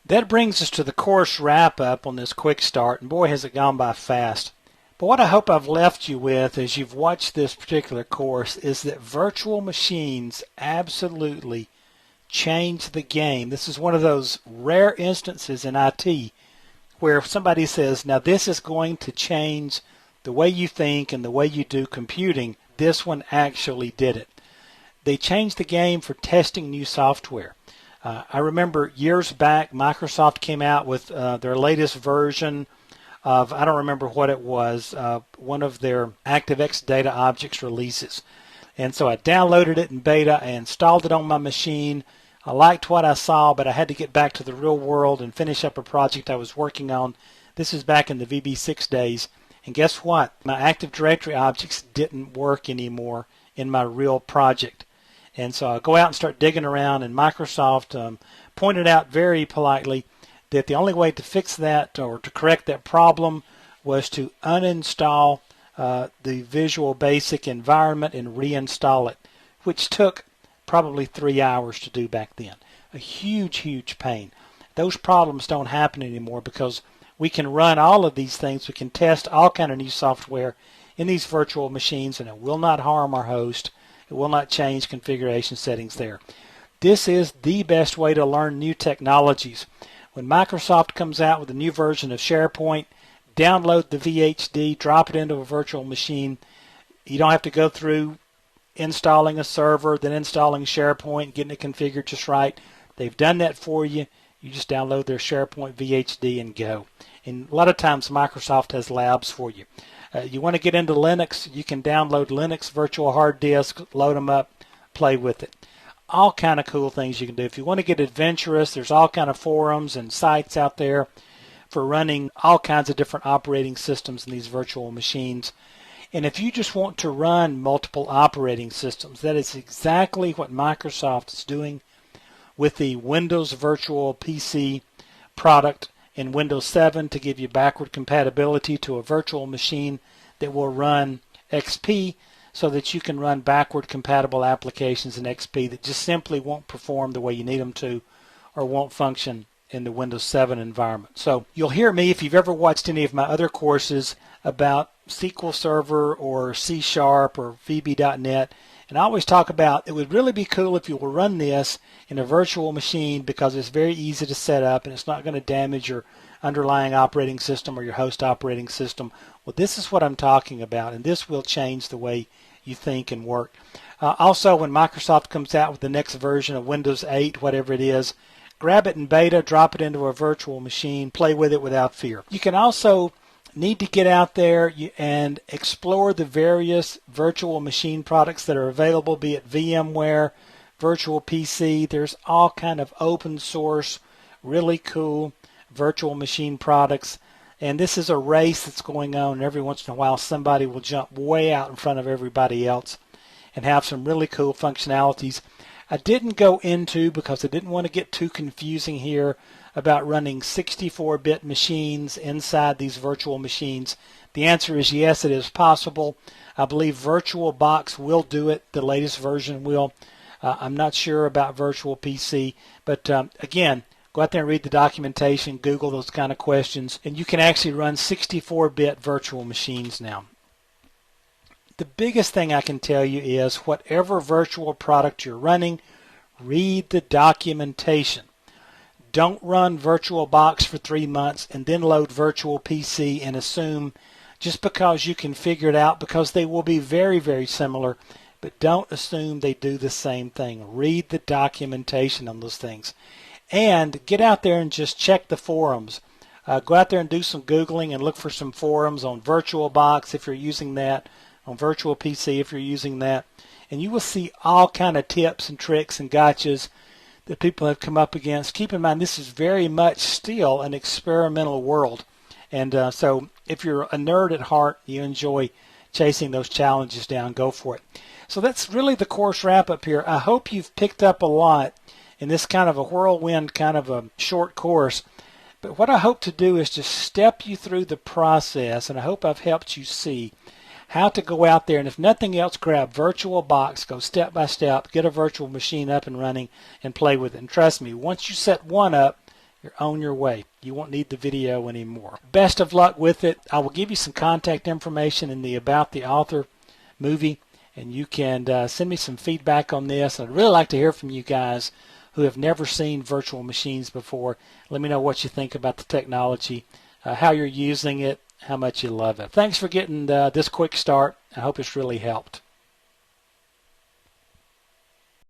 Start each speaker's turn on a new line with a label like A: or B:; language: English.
A: That brings us to the course wrap-up on this quick start, and boy has it gone by fast. But what I hope I've left you with as you've watched this particular course is that virtual machines absolutely change the game. This is one of those rare instances in IT where somebody says, now this is going to change the way you think and the way you do computing. This one actually did it. They changed the game for testing new software. I remember years back, Microsoft came out with their latest version of, I don't remember what it was, one of their ActiveX Data Objects releases. And so I downloaded it in beta, I installed it on my machine. I liked what I saw, but I had to get back to the real world and finish up a project I was working on. This is back in the VB6 days. And guess what? My Active Directory objects didn't work anymore in my real project. And so I go out and start digging around, and Microsoft pointed out very politely that the only way to fix that or to correct that problem was to uninstall the Visual Basic environment and reinstall it, which took probably 3 hours to do back then. A huge, huge pain. Those problems don't happen anymore because we can run all of these things. We can test all kind of new software in these virtual machines, and it will not harm our host. It will not change configuration settings there. This is the best way to learn new technologies. When Microsoft comes out with a new version of SharePoint, download the VHD, drop it into a virtual machine. You don't have to go through installing a server, then installing SharePoint, getting it configured just right. They've done that for you. You just download their SharePoint VHD and go. And a lot of times Microsoft has labs for you. You want to get into Linux, you can download Linux virtual hard disk, load them up, play with it. All kind of cool things you can do. If you want to get adventurous, there's all kind of forums and sites out there for running all kinds of different operating systems in these virtual machines. And if you just want to run multiple operating systems, that is exactly what Microsoft is doing with the Windows Virtual PC product in Windows 7 to give you backward compatibility to a virtual machine that will run XP so that you can run backward compatible applications in XP that just simply won't perform the way you need them to or won't function in the Windows 7 environment. So you'll hear me if you've ever watched any of my other courses about SQL Server or C# or VB.NET, and I always talk about it would really be cool if you will run this in a virtual machine because it's very easy to set up and it's not going to damage your underlying operating system or your host operating system. Well, this is what I'm talking about, and this will change the way you think and work. Also, when Microsoft comes out with the next version of Windows 8, whatever it is, grab it in beta, drop it into a virtual machine, play with it without fear. You can also need to get out there and explore the various virtual machine products that are available, be it VMware, Virtual PC. There's all kind of open source, really cool virtual machine products. And this is a race that's going on, and every once in a while somebody will jump way out in front of everybody else and have some really cool functionalities. I didn't go into, because I didn't want to get too confusing here, about running 64-bit machines inside these virtual machines. The answer is yes, it is possible. I believe VirtualBox will do it. The latest version will. I'm not sure about Virtual PC, but again, go out there and read the documentation, Google those kind of questions, and you can actually run 64-bit virtual machines now. The biggest thing I can tell you is whatever virtual product you're running, read the documentation. Don't run VirtualBox for 3 months and then load Virtual PC and assume just because you can figure it out, because they will be very, very similar, but don't assume they do the same thing. Read the documentation on those things. And get out there and just check the forums. Go out there and do some Googling and look for some forums on VirtualBox if you're using that, on Virtual PC if you're using that, and you will see all kind of tips and tricks and gotchas that people have come up against. Keep in mind, this is very much still an experimental world, and so if you're a nerd at heart, you enjoy chasing those challenges down, go for it. So that's really the course wrap up here. I hope you've picked up a lot in this kind of a whirlwind, kind of a short course. But what I hope to do is just step you through the process, and I hope I've helped you see how to go out there, and if nothing else, grab VirtualBox, go step by step, get a virtual machine up and running, and play with it. And trust me, once you set one up, you're on your way. You won't need the video anymore. Best of luck with it. I will give you some contact information in the About the Author movie, and you can send me some feedback on this. I'd really like to hear from you guys who have never seen virtual machines before. Let me know what you think about the technology, how you're using it, how much you love it. Thanks for getting this quick start. I hope it's really helped.